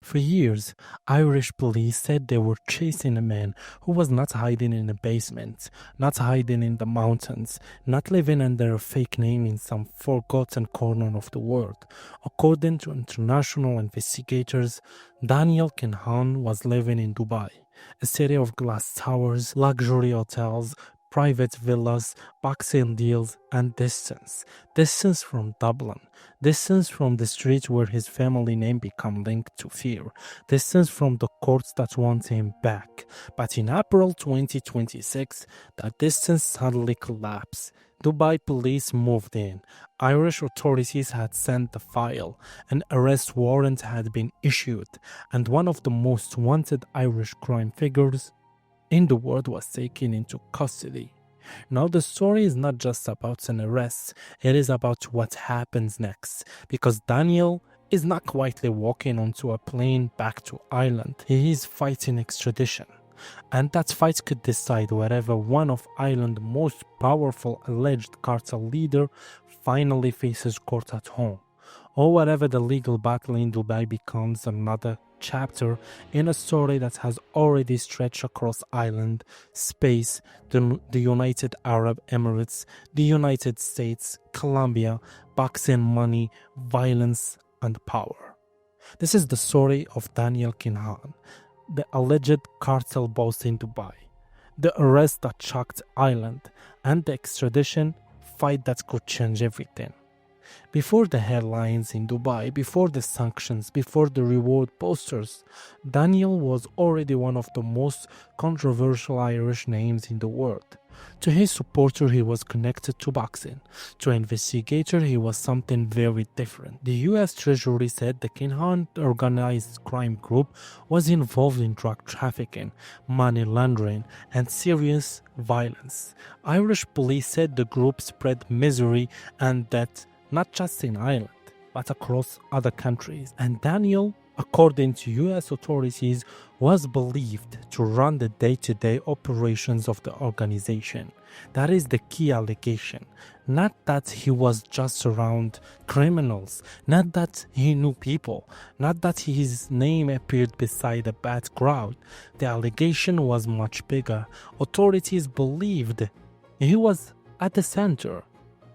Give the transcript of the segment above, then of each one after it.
For years, Irish police said they were chasing a man who was not hiding in a basement, not hiding in the mountains, not living under a fake name in some forgotten corner of the world. According to international investigators, Daniel Kinahan was living in Dubai, a city of glass towers, luxury hotels, private villas, boxing deals, and distance. Distance from Dublin. Distance from the street where his family name became linked to fear. Distance from the courts that want him back. But in April 2026, that distance suddenly collapsed. Dubai police moved in. Irish authorities had sent the file. An arrest warrant had been issued. And one of the most wanted Irish crime figures in the world was taken into custody. Now the story is not just about an arrest, it is about what happens next, because Daniel is not quietly walking onto a plane back to Ireland. He is fighting extradition. And that fight could decide whether one of Ireland's most powerful alleged cartel leader finally faces court at home, or whatever the legal battle in Dubai becomes another chapter in a story that has already stretched across Ireland, space, the United Arab Emirates, the United States, Colombia, boxing money, violence, and power. This is the story of Daniel Kinahan, the alleged cartel boss in Dubai, the arrest that shocked Ireland, and the extradition fight that could change everything. Before the headlines in Dubai, before the sanctions, before the reward posters, Daniel was already one of the most controversial Irish names in the world. To his supporter, he was connected to boxing. To investigator, he was something very different. The US Treasury said the Kinahan Organized Crime Group was involved in drug trafficking, money laundering, and serious violence. Irish police said the group spread misery and death not just in Ireland, but across other countries. And Daniel, according to US authorities, was believed to run the day-to-day operations of the organization. That is the key allegation. Not that he was just around criminals, not that he knew people, not that his name appeared beside a bad crowd. The allegation was much bigger. Authorities believed he was at the center,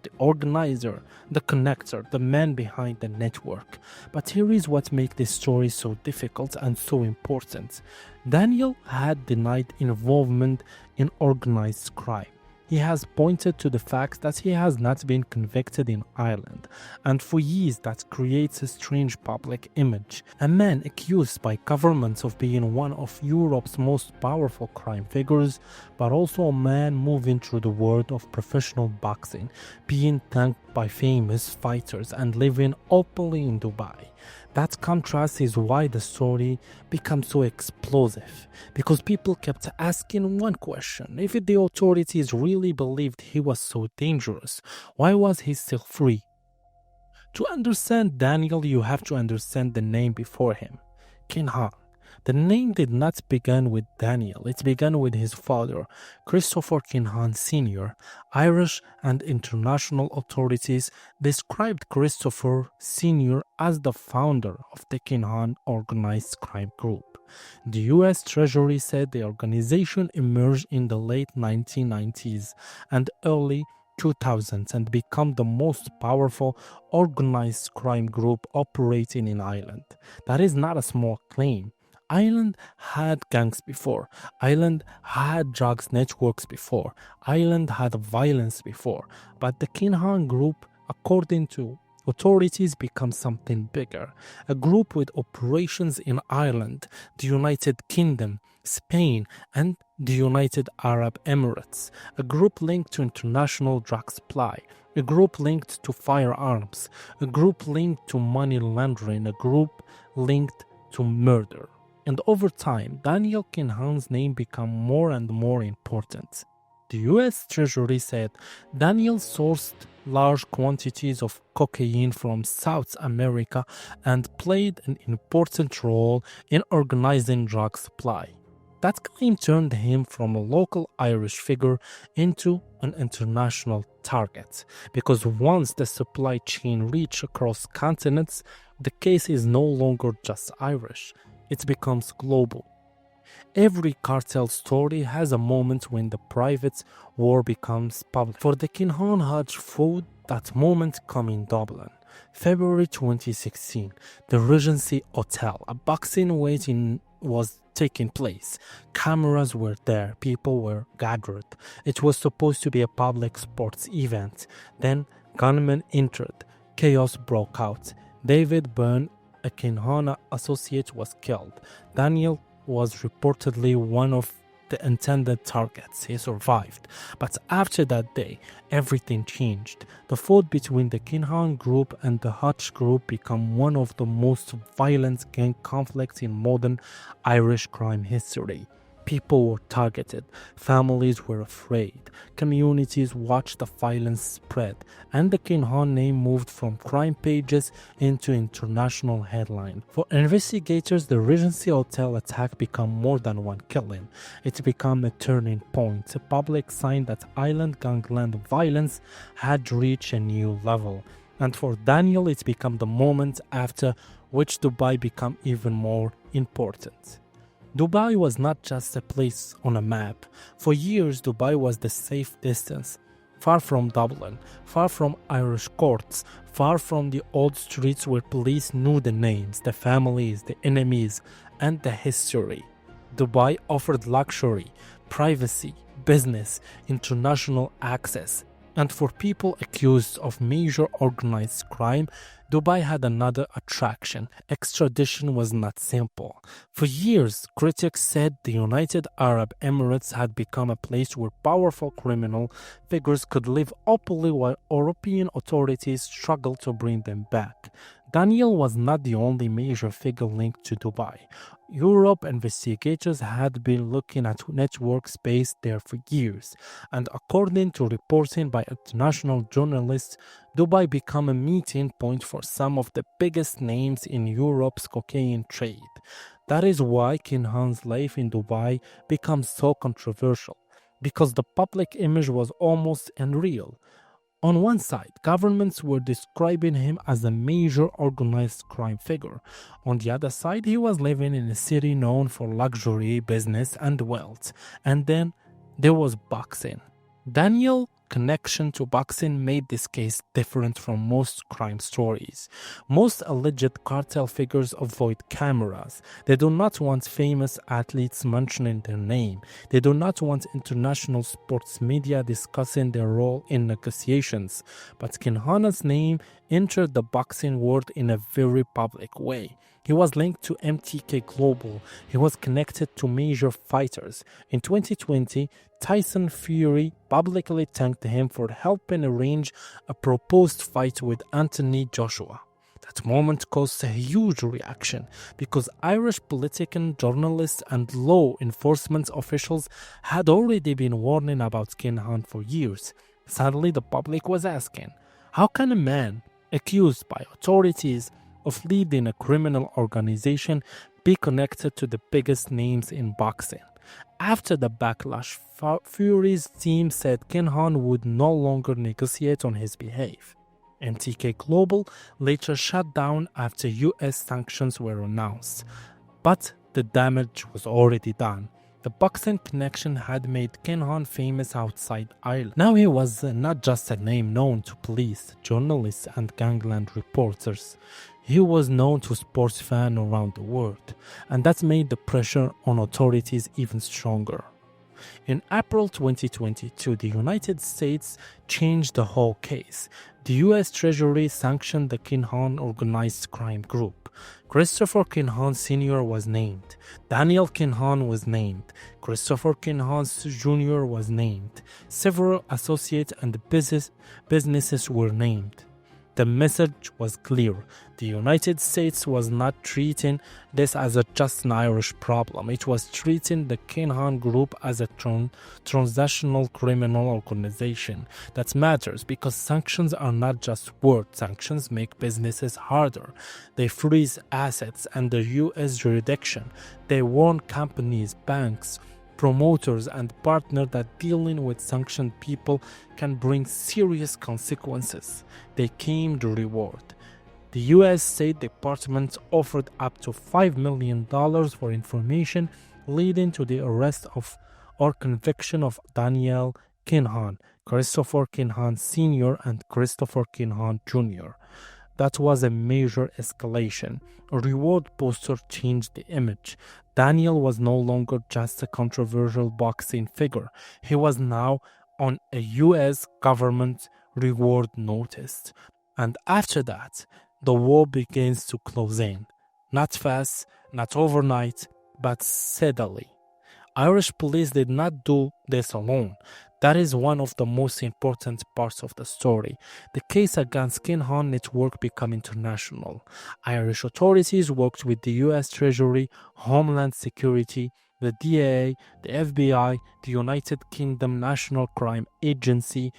the organizer, the connector, the man behind the network. But here is what makes this story so difficult and so important. Daniel had denied involvement in organized crime. He has pointed to the fact that he has not been convicted in Ireland, and for years that creates a strange public image. A man accused by governments of being one of Europe's most powerful crime figures, but also a man moving through the world of professional boxing, being thanked by famous fighters and living openly in Dubai. That contrast is why the story becomes so explosive, because people kept asking one question: if the authorities really believed he was so dangerous, why was he still free? To understand Daniel, you have to understand the name before him, Kinahan. The name did not begin with Daniel, it began with his father, Christopher Kinahan Sr. Irish and international authorities described Christopher Sr. as the founder of the Kinahan Organized Crime Group. The US Treasury said the organization emerged in the late 1990s and early 2000s and become the most powerful organized crime group operating in Ireland. That is not a small claim. Ireland had gangs before. Ireland had drugs networks before. Ireland had violence before. But the Kinahan Group, according to authorities, become something bigger. A group with operations in Ireland, the United Kingdom, Spain, and the United Arab Emirates. A group linked to international drug supply. A group linked to firearms. A group linked to money laundering. A group linked to murder. And over time, Daniel Kinahan's name became more and more important. The US Treasury said Daniel sourced large quantities of cocaine from South America and played an important role in organizing drug supply. That claim turned him from a local Irish figure into an international target, because once the supply chain reached across continents, the case is no longer just Irish, it becomes global. Every cartel story has a moment when the private war becomes public. For the Kinahan Hodge food, that moment came in Dublin. February 2016, the Regency Hotel, a boxing weight-in was taking place. Cameras were there, people were gathered. It was supposed to be a public sports event. Then gunmen entered. Chaos broke out. David Byrne, a Kinahan associate, was killed. Daniel was reportedly one of the intended targets. He survived. But after that day, everything changed. The fight between the Kinahan group and the Hodge group became one of the most violent gang conflicts in modern Irish crime history. People were targeted, families were afraid, communities watched the violence spread, and the Kinahan name moved from crime pages into international headlines. For investigators, the Regency Hotel attack became more than one killing. It became a turning point, a public sign that island gangland violence had reached a new level. And for Daniel, it became the moment after which Dubai became even more important. Dubai was not just a place on a map. For years, Dubai was the safe distance, far from Dublin, far from Irish courts, far from the old streets where police knew the names, the families, the enemies, and the history. Dubai offered luxury, privacy, business, international access. And for people accused of major organized crime, Dubai had another attraction. Extradition was not simple. For years, critics said the United Arab Emirates had become a place where powerful criminal figures could live openly while European authorities struggled to bring them back. Daniel was not the only major figure linked to Dubai. Europe investigators had been looking at networks based there for years, and according to reporting by international journalists, Dubai became a meeting point for some of the biggest names in Europe's cocaine trade. That is why Kinahan's life in Dubai becomes so controversial, because the public image was almost unreal. On one side, governments were describing him as a major organized crime figure. On the other side, he was living in a city known for luxury, business, and wealth. And then there was boxing. Daniel's connection to boxing made this case different from most crime stories. Most alleged cartel figures avoid cameras. They do not want famous athletes mentioning their name. They do not want international sports media discussing their role in negotiations. But Kinahan's name entered the boxing world in a very public way. He was linked to MTK Global. He was connected to major fighters. In 2020, Tyson Fury publicly thanked him for helping arrange a proposed fight with Anthony Joshua. That moment caused a huge reaction because Irish politicians, journalists, and law enforcement officials had already been warning about Kinahan for years. Suddenly, the public was asking, how can a man accused by authorities of leading a criminal organization be connected to the biggest names in boxing? After the backlash, Fury's team said Kinahan would no longer negotiate on his behalf. MTK Global later shut down after US sanctions were announced. But the damage was already done. The boxing connection had made Kinahan famous outside Ireland. Now he was not just a name known to police, journalists, and gangland reporters. He was known to sports fans around the world, and that made the pressure on authorities even stronger. In April 2022, the United States changed the whole case. The US Treasury sanctioned the Kinahan Organized Crime Group. Christopher Kinahan Sr. was named. Daniel Kinahan was named. Christopher Kinahan Jr. was named. Several associates and businesses were named. The message was clear. The United States was not treating this as just an Irish problem. It was treating the Kinahan Group as a transnational criminal organization. That matters because sanctions are not just words. Sanctions make businesses harder. They freeze assets under U.S. jurisdiction. They warn companies, banks, promoters and partners that dealing with sanctioned people can bring serious consequences. They came to reward. The U.S. State Department offered up to $5 million for information leading to the arrest of or conviction of Daniel Kinahan, Christopher Kinahan Sr. and Christopher Kinahan Jr. That was a major escalation. A reward poster changed the image. Daniel was no longer just a controversial boxing figure. He was now on a U.S. government reward notice. And after that, the war begins to close in. Not fast, not overnight, but steadily. Irish police did not do this alone. That is one of the most important parts of the story. The case against Kinahan Network became international. Irish authorities worked with the U.S. Treasury, Homeland Security, the DEA, the FBI, the United Kingdom National Crime Agency,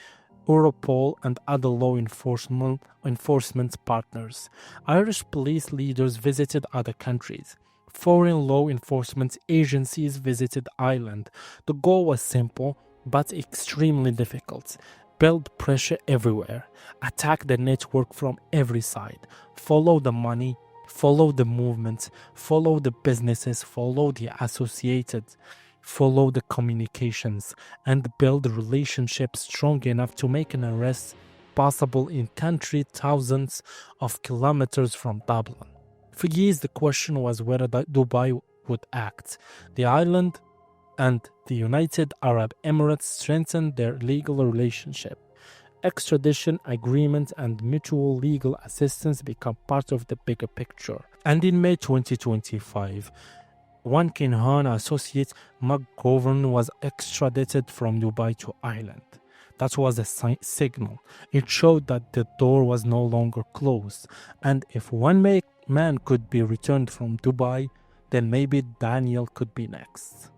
Europol, and other law enforcement partners. Irish police leaders visited other countries. Foreign law enforcement agencies visited Ireland. The goal was simple but extremely difficult. Build pressure everywhere. Attack the network from every side. Follow the money. Follow the movement. Follow the businesses. Follow the associated. Follow the communications. And build relationships strong enough to make an arrest possible in country thousands of kilometers from Dublin. For years, the question was whether Dubai would act. The island and the United Arab Emirates strengthened their legal relationship. Extradition agreement and mutual legal assistance become part of the bigger picture. And in May 2025, one Kinahan associate, McGovern, was extradited from Dubai to Ireland. That was a signal. It showed that the door was no longer closed. And if one man could be returned from Dubai, then maybe Daniel could be next.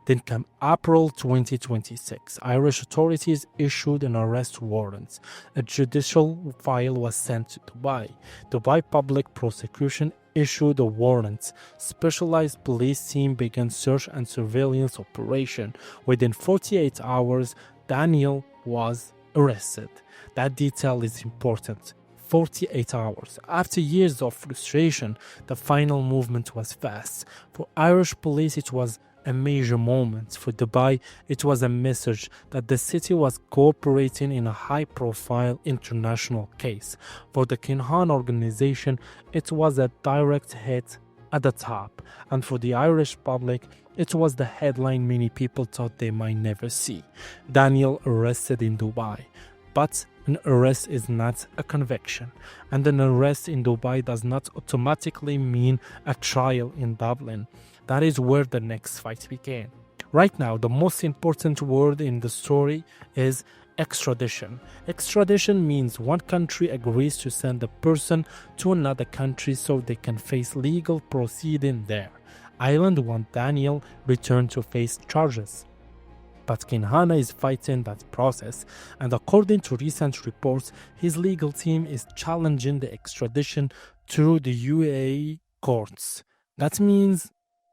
Then came April 2026. Irish authorities issued an arrest warrant. A judicial file was sent to Dubai. Dubai Public Prosecution issued a warrant. Specialized police team began search and surveillance operation. Within 48 hours, Daniel was arrested. That detail is important. 48 hours. After years of frustration, the final movement was fast. For Irish police, it was a major moment. For Dubai, it was a message that the city was cooperating in a high-profile international case. For the Kinahan organization, it was a direct hit at the top. And for the Irish public, it was the headline many people thought they might never see. Daniel arrested in Dubai. But an arrest is not a conviction, and an arrest in Dubai does not automatically mean a trial in Dublin. That is where the next fight began. Right now, the most important word in the story is extradition. Extradition means one country agrees to send a person to another country so they can face legal proceeding there. Ireland want Daniel returned to face charges. But Kinahan is fighting that process, and according to recent reports, his legal team is challenging the extradition through the UAE courts. That means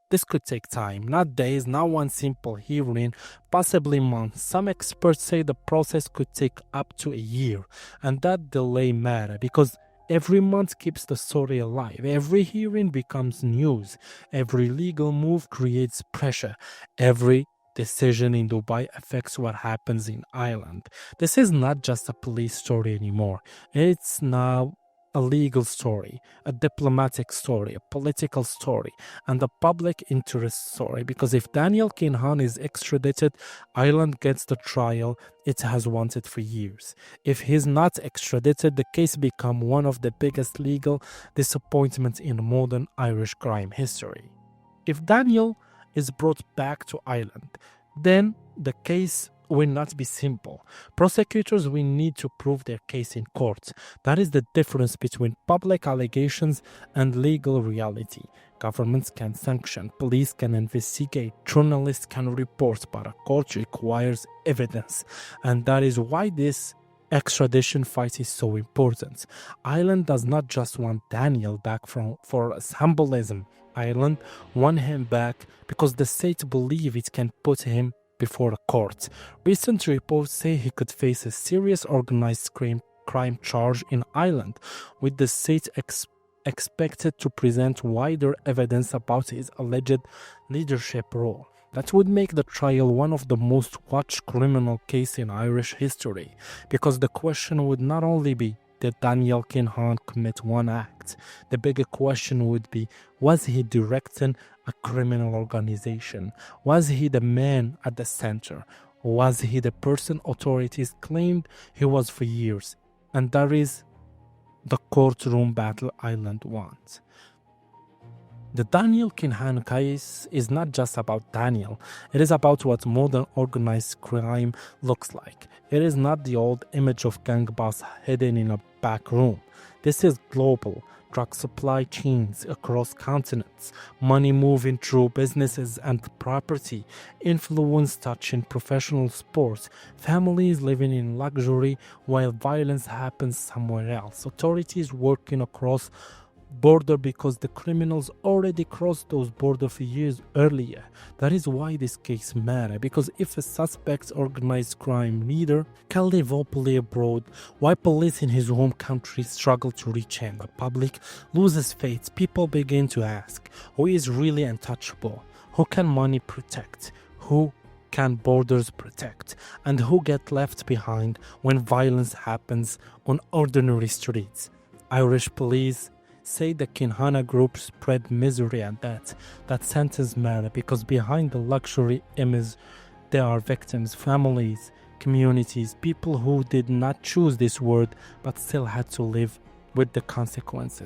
this could take time, not days, not one simple hearing, possibly months. Some experts say the process could take up to a year, and that delay matters because every month keeps the story alive. Every hearing becomes news. Every legal move creates pressure. Every decision in Dubai affects what happens in Ireland. This is not just a police story anymore. It's now a legal story, a diplomatic story, a political story, and a public interest story. Because if Daniel Kinahan is extradited, Ireland gets the trial it has wanted for years. If he's not extradited, the case becomes one of the biggest legal disappointments in modern Irish crime history. If Daniel is brought back to Ireland, then the case will not be simple. Prosecutors will need to prove their case in court. That is the difference between public allegations and legal reality. Governments can sanction, police can investigate, journalists can report, but a court requires evidence. And that is why this extradition fight is so important. Ireland does not just want Daniel back for symbolism. Ireland want him back because the state believes it can put him before a court. Recent reports say he could face a serious organized crime charge in Ireland, with the state expected to present wider evidence about his alleged leadership role. That would make the trial one of the most watched criminal cases in Irish history, because the question would not only be, did Daniel Kinahan commit one act? The bigger question would be, was he directing a criminal organization? Was he the man at the center? Was he the person authorities claimed he was for years? And that is the courtroom battle Ireland wants. The Daniel Kinahan case is not just about Daniel, it is about what modern organized crime looks like. It is not the old image of gang boss hidden in a back room. This is global, drug supply chains across continents, money moving through businesses and property, influence touching professional sports, families living in luxury while violence happens somewhere else, authorities working across border because the criminals already crossed those borders years earlier. That is why this case matters, because if a suspect's organized crime leader can live openly abroad, why police in his home country struggle to reach him? The public loses faith. People begin to ask, who is really untouchable? Who can money protect? Who can borders protect? And who get left behind when violence happens on ordinary streets? Irish police say the Kinahan group spread misery and that sentence matter, because behind the luxury image there are victims, families, communities, people who did not choose this word but still had to live with the consequences.